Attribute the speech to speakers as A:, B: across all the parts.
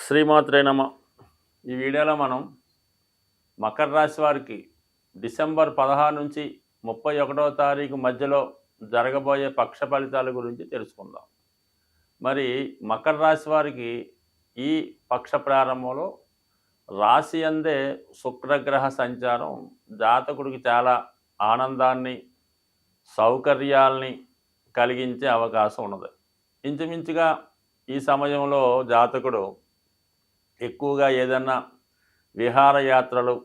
A: శ్రీమాత్రే నమ. ఈ వీడియోలో మనం మకర రాశి వారికి డిసెంబర్ 16 నుంచి 31వ తారీఖు మధ్యలో జరగబోయే పక్ష ఫలితాల గురించి తెలుసుకుందాం. మరి మకర రాశి వారికి ఈ పక్ష ప్రారంభంలో రాశి అందే శుక్రగ్రహ సంచారం జాతకుడికి చాలా ఆనందాన్ని, సౌకర్యాల్ని కలిగించే అవకాశం ఉన్నది. ఇంచుమించుగా ఈ సమయంలో జాతకుడు ఎక్కువగా ఏదైనా విహారయాత్రలు,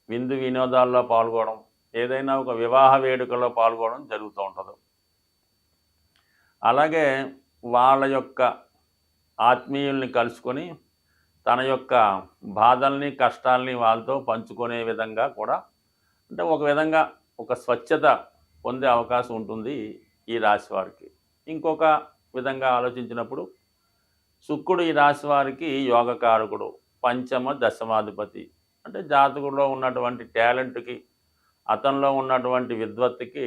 A: విందు వినోదాల్లో పాల్గొనడం, ఏదైనా ఒక వివాహ వేడుకలో పాల్గొనడం జరుగుతూ ఉంటుంది. అలాగే వాళ్ళ యొక్క ఆత్మీయుల్ని కలుసుకొని తన యొక్క బాధల్ని, కష్టాల్ని వాళ్ళతో పంచుకునే విధంగా కూడా, అంటే ఒక విధంగా ఒక స్వచ్ఛత పొందే అవకాశం ఉంటుంది ఈ రాశి వారికి. ఇంకొక విధంగా ఆలోచించినప్పుడు శుక్రుడు ఈ రాశి వారికి యోగకారకుడు, పంచమ దశమాధిపతి. అంటే జాతకుడిలో ఉన్నటువంటి టాలెంట్కి, అతనిలో ఉన్నటువంటి విద్వత్తుకి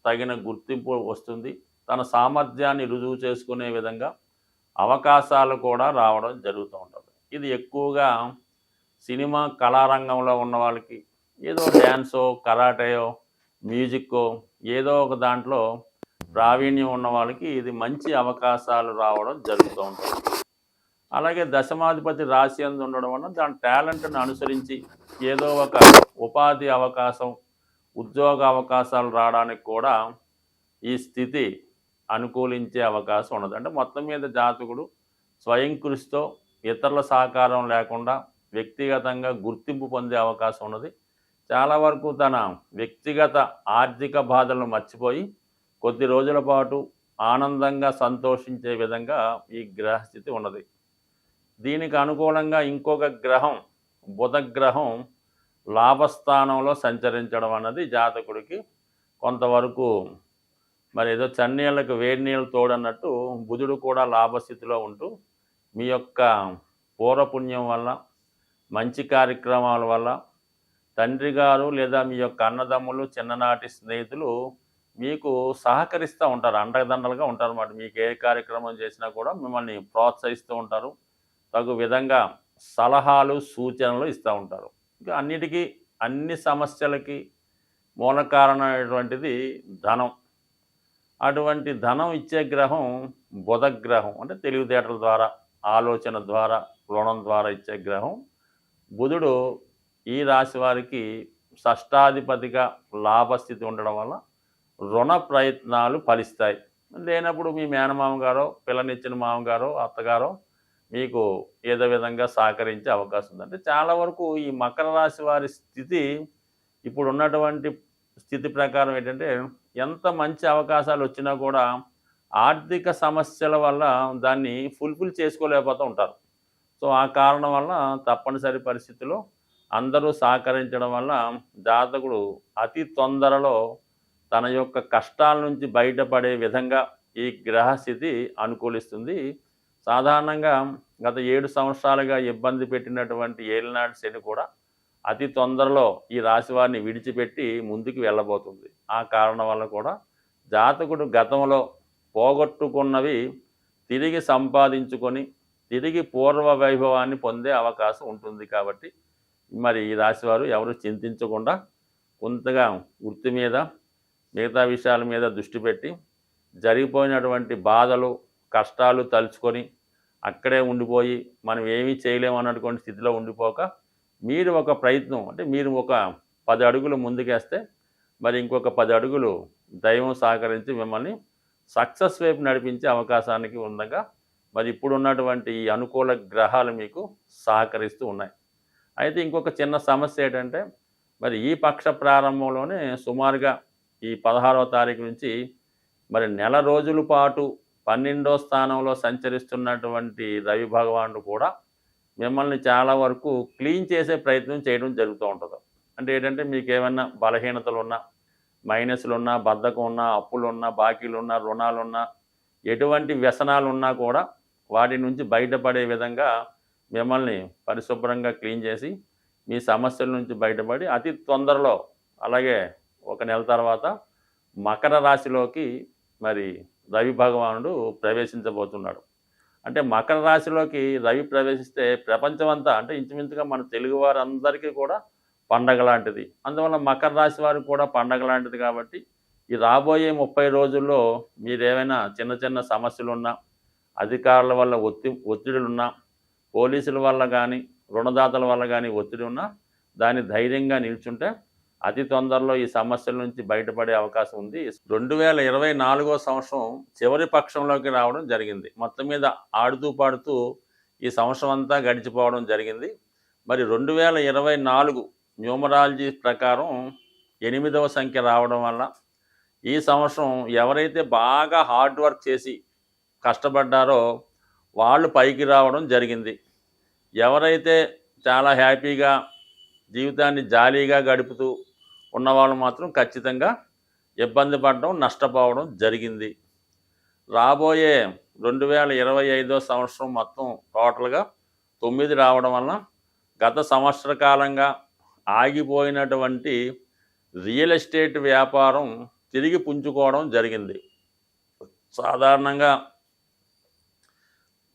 A: తగిన గుర్తింపు వస్తుంది. తన సామర్థ్యాన్ని రుజువు చేసుకునే విధంగా అవకాశాలు కూడా రావడం జరుగుతూ ఉంటుంది. ఇది ఎక్కువగా సినిమా కళారంగంలో ఉన్న వాళ్ళకి, ఏదో డ్యాన్సో, కరాటేయో, మ్యూజిక్కో ఏదో ఒక దాంట్లో ప్రావీణ్యం ఉన్న వాళ్ళకి ఇది మంచి అవకాశాలు రావడం జరుగుతూ ఉంటుంది. అలాగే దశమాధిపతి రాశి అందు ఉండడం వల్ల దాని టాలెంట్ని అనుసరించి ఏదో ఒక ఉపాధి అవకాశం, ఉద్యోగ అవకాశాలు రావడానికి కూడా ఈ స్థితి అనుకూలించే అవకాశం ఉన్నది. అంటే మొత్తం మీద జాతకుడు స్వయం కృషితో, ఇతరుల సహకారం లేకుండా వ్యక్తిగతంగా గుర్తింపు పొందే అవకాశం ఉన్నది. చాలా వరకు తన వ్యక్తిగత ఆర్థిక బాధలను మర్చిపోయి కొద్ది రోజుల పాటు ఆనందంగా సంతోషించే విధంగా ఈ గ్రహస్థితి ఉన్నది. దీనికి అనుకూలంగా ఇంకొక గ్రహం, బుధ గ్రహం లాభస్థానంలో సంచరించడం అన్నది జాతకుడికి కొంతవరకు మరి ఏదో చన్నీళ్ళకు వేడి నీళ్ళు తోడన్నట్టు బుధుడు కూడా లాభస్థితిలో ఉంటూ మీ యొక్క పూర్వపుణ్యం వల్ల, మంచి కార్యక్రమాల వల్ల తండ్రి గారు లేదా మీ యొక్క అన్నదమ్ములు, చిన్ననాటి స్నేహితులు మీకు సహకరిస్తూ ఉంటారు, అండదండలుగా ఉంటారు అన్నమాట. మీకు ఏ కార్యక్రమం చేసినా కూడా మిమ్మల్ని ప్రోత్సహిస్తూ ఉంటారు, తగు విధంగా సలహాలు, సూచనలు ఇస్తూ ఉంటారు. ఇంకా అన్నిటికీ, అన్ని సమస్యలకి మూల కారణమైనటువంటిది ధనం. అటువంటి ధనం ఇచ్చే గ్రహం బుధ గ్రహం. అంటే తెలివితేటల ద్వారా, ఆలోచన ద్వారా, రుణం ద్వారా ఇచ్చే గ్రహం బుధుడు ఈ రాశి వారికి షష్టాధిపతిగా లాభస్థితి ఉండడం వల్ల రుణ ప్రయత్నాలు ఫలిస్తాయి. లేనప్పుడు మీ మేనమామ గారో, పిల్లనిచ్చిన మామగారో, అత్తగారో మీకు ఏదో విధంగా సహకరించే అవకాశం ఉంది. అంటే చాలా వరకు ఈ మకర రాశి వారి స్థితి ఇప్పుడు ఉన్నటువంటి స్థితి ప్రకారం ఏంటంటే, ఎంత మంచి అవకాశాలు వచ్చినా కూడా ఆర్థిక సమస్యల వల్ల దాన్ని ఫుల్ఫిల్ చేసుకోలేకపోతూ ఉంటారు. సో ఆ కారణం వల్ల తప్పనిసరి పరిస్థితిలో అందరూ సహకరించడం వల్ల జాతకుడు అతి తొందరలో తన యొక్క కష్టాల నుంచి బయటపడే విధంగా ఈ గ్రహస్థితి అనుకూలిస్తుంది. సాధారణంగా గత 7 సంవత్సరాలుగా ఇబ్బంది పెట్టినటువంటి ఏలినాటి శని కూడా అతి తొందరలో ఈ రాశి వారిని విడిచిపెట్టి ముందుకు వెళ్ళబోతుంది. ఆ కారణం వల్ల కూడా జాతకుడు గతంలో పోగొట్టుకున్నవి తిరిగి సంపాదించుకొని తిరిగి పూర్వ వైభవాన్ని పొందే అవకాశం ఉంటుంది. కాబట్టి మరి ఈ రాశివారు ఎవరు చింతించకుండా కొంతగా వృత్తి మీద, మిగతా విషయాల మీద దృష్టి పెట్టి జరిగిపోయినటువంటి బాధలు, కష్టాలు తలుచుకొని అక్కడే ఉండిపోయి మనం ఏమీ చేయలేమన్నటువంటి స్థితిలో ఉండిపోక మీరు ఒక ప్రయత్నం, అంటే మీరు ఒక 10 అడుగులు ముందుకేస్తే మరి ఇంకొక 10 అడుగులు దైవం సహకరించి మిమ్మల్ని సక్సెస్ వైపు నడిపించే అవకాశానికి ఉండగా మరి ఇప్పుడు ఉన్నటువంటి ఈ అనుకూల గ్రహాలు మీకు సహకరిస్తూ ఉన్నాయి. అయితే ఇంకొక చిన్న సమస్య ఏంటంటే, మరి ఈ పక్ష ప్రారంభంలోనే సుమారుగా ఈ 16వ తారీఖు నుంచి మరి నెల రోజుల పాటు 12వ స్థానంలో సంచరిస్తున్నటువంటి రవి భగవానుడు కూడా మిమ్మల్ని చాలా వరకు క్లీన్ చేసే ప్రయత్నం చేయడం జరుగుతూ ఉంటుంది. అంటే ఏంటంటే, మీకు ఏమైనా బలహీనతలు ఉన్నా, మైనస్లు ఉన్నా, బద్ధకం ఉన్నా, అప్పులున్నా, బాకీలున్నా, రుణాలున్నా, ఎటువంటి వ్యసనాలు ఉన్నా కూడా వాటి నుంచి బయటపడే విధంగా మిమ్మల్ని పరిశుభ్రంగా క్లీన్ చేసి మీ సమస్యల నుంచి బయటపడి అతి తొందరలో, అలాగే ఒక నెల తర్వాత మకర రాశిలోకి మరి రవి భగవానుడు ప్రవేశించబోతున్నాడు. అంటే మకర రాశిలోకి రవి ప్రవేశిస్తే ప్రపంచమంతా అంటే ఇంచుమించుగా మన తెలుగు వారందరికీ కూడా పండగ లాంటిది. అందువల్ల మకర రాశి వారికి కూడా పండగ లాంటిది కాబట్టి ఈ రాబోయే 30 రోజుల్లో మీరేమైనా చిన్న చిన్న సమస్యలున్నా, అధికారుల వల్ల ఒత్తిడులున్నా, పోలీసుల వల్ల కానీ, రుణదాతల వల్ల కానీ ఒత్తిడి ఉన్నా దాన్ని ధైర్యంగా నిల్చుంటే అతి తొందరలో ఈ సమస్యల నుంచి బయటపడే అవకాశం ఉంది. 2024 సంవత్సరం చివరి పక్షంలోకి రావడం జరిగింది. మొత్తం మీద ఆడుతూ పాడుతూ ఈ సంవత్సరం అంతా గడిచిపోవడం జరిగింది. మరి 2024 న్యూమరాలజీ ప్రకారం 8వ సంఖ్య రావడం వల్ల ఈ సంవత్సరం ఎవరైతే బాగా హార్డ్ వర్క్ చేసి కష్టపడ్డారో వాళ్ళు పైకి రావడం జరిగింది. ఎవరైతే చాలా హ్యాపీగా జీవితాన్ని జాలీగా గడుపుతూ ఉన్నవాళ్ళు మాత్రం ఖచ్చితంగా ఇబ్బంది పడడం, నష్టపోవడం జరిగింది. రాబోయే 2025 సంవత్సరం మొత్తం టోటల్గా 9 రావడం వలన గత సంవత్సర కాలంగా ఆగిపోయినటువంటి రియల్ ఎస్టేట్ వ్యాపారం తిరిగి పుంజుకోవడం జరిగింది. సాధారణంగా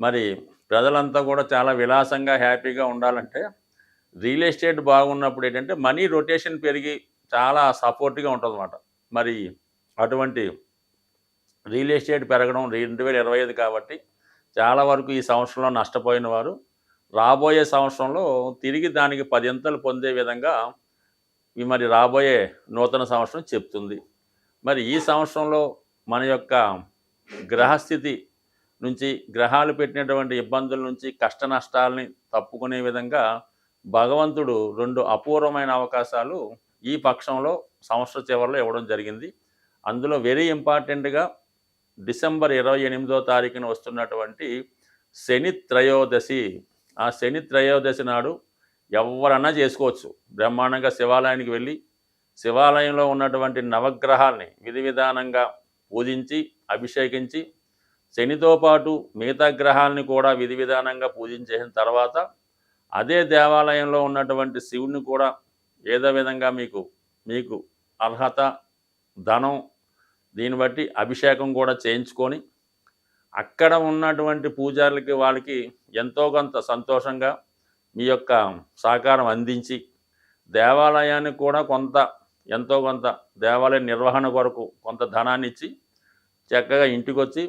A: మరి ప్రజలంతా కూడా చాలా విలాసంగా హ్యాపీగా ఉండాలంటే రియల్ ఎస్టేట్ బాగున్నప్పుడు ఏంటంటే మనీ రొటేషన్ పెరిగి చాలా సపోర్ట్గా ఉంటుందన్నమాట. మరి అటువంటి రియల్ ఎస్టేట్ పెరగడం 2025 కాబట్టి చాలా వరకు ఈ సంవత్సరంలో నష్టపోయిన వారు రాబోయే సంవత్సరంలో తిరిగి దానికి 10 అంతలు పొందే విధంగా ఈ మరి రాబోయే నూతన సంవత్సరం చెప్తుంది. మరి ఈ సంవత్సరంలో మన యొక్క గ్రహస్థితి నుంచి, గ్రహాలు పెట్టినటువంటి ఇబ్బందుల నుంచి, కష్ట నష్టాలని తప్పుకునే విధంగా భగవంతుడు 2 అపూర్వమైన అవకాశాలు ఈ పక్షంలో సంవత్సర చివరిలో ఇవ్వడం జరిగింది. అందులో వెరీ ఇంపార్టెంట్గా డిసెంబర్ 28వ తారీఖున వస్తున్నటువంటి శని త్రయోదశి. ఆ శని త్రయోదశి నాడు ఎవరన్నా చేసుకోవచ్చు. బ్రహ్మాండంగా శివాలయానికి వెళ్ళి శివాలయంలో ఉన్నటువంటి నవగ్రహాల్ని విధి విధానంగా పూజించి, అభిషేకించి, శనితో పాటు మిగతా గ్రహాలని కూడా విధి విధానంగా పూజించేసిన తర్వాత అదే దేవాలయంలో ఉన్నటువంటి శివుడిని కూడా ఏదో విధంగా మీకు అర్హత, ధనం దీన్ని బట్టి అభిషేకం కూడా చేయించుకొని అక్కడ ఉన్నటువంటి పూజారులకి వాళ్ళకి ఎంతో కొంత సంతోషంగా మీ యొక్క సహకారం అందించి దేవాలయానికి కూడా ఎంతో కొంత దేవాలయ నిర్వహణ కొరకు కొంత ధనాన్ని ఇచ్చి చక్కగా ఇంటికి వచ్చి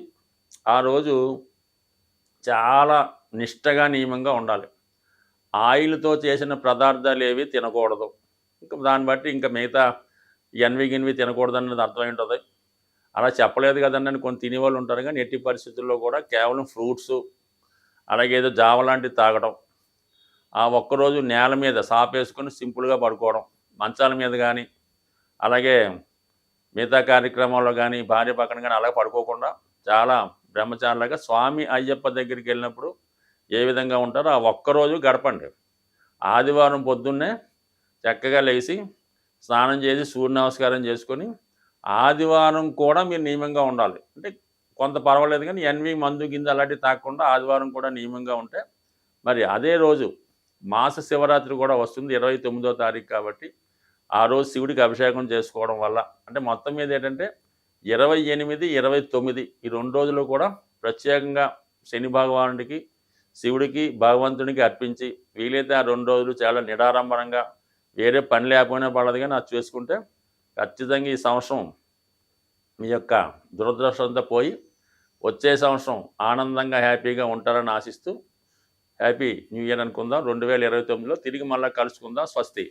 A: ఆ రోజు చాలా నిష్టగా నియమంగా ఉండాలి. ఆయిల్తో చేసిన పదార్థాలు ఏవి తినకూడదు. ఇంకా దాన్ని బట్టి ఇంకా మిగతా గిన్వి తినకూడదు అన్నది అర్థమై ఉంటుంది. అలా చెప్పలేదు కదండి అని కొన్ని తినేవాళ్ళు ఉంటారు. కానీ ఎట్టి పరిస్థితుల్లో కూడా కేవలం ఫ్రూట్స్, అలాగే ఏదో జావ లాంటివి తాగడం, ఆ ఒక్కరోజు నేల మీద సాపేసుకొని సింపుల్గా పడుకోవడం, మంచాల మీద కానీ అలాగే మిగతా కార్యక్రమాల్లో కానీ భార్య పక్కన కానీ అలా పడుకోకుండా చాలా బ్రహ్మచారులుగా స్వామి అయ్యప్ప దగ్గరికి వెళ్ళినప్పుడు ఏ విధంగా ఉంటారో ఆ ఒక్కరోజు గడపండి. ఆదివారం పొద్దున్నే చక్కగా లేచి స్నానం చేసి సూర్య నమస్కారం చేసుకొని ఆదివారం కూడా మీరు నియమంగా ఉండాలి. అంటే కొంత పర్వాలేదు కానీ మందు గింజ అలాంటివి తాగకుండా ఆదివారం కూడా నియమంగా ఉంటే మరి అదే రోజు మాస శివరాత్రి కూడా వస్తుంది 29వ తారీఖు కాబట్టి ఆ రోజు శివుడికి అభిషేకం చేసుకోవడం వల్ల అంటే మొత్తం మీద ఏంటంటే 28, 29 ఈ 2 రోజులు కూడా ప్రత్యేకంగా శని భగవానుడికి, శివుడికి, భగవంతునికి అర్పించి వీలైతే ఆ 2 రోజులు చాలా నిడారంభరంగా వేరే పని లేకపోయినా పడదు కానీ అది చేసుకుంటే ఖచ్చితంగా ఈ సంవత్సరం మీ యొక్క దురదృష్టంతో పోయి వచ్చే సంవత్సరం ఆనందంగా హ్యాపీగా ఉంటారని ఆశిస్తూ హ్యాపీ న్యూ ఇయర్ అనుకుందాం. 2029లో తిరిగి మళ్ళీ కలుసుకుందాం. స్వస్తి.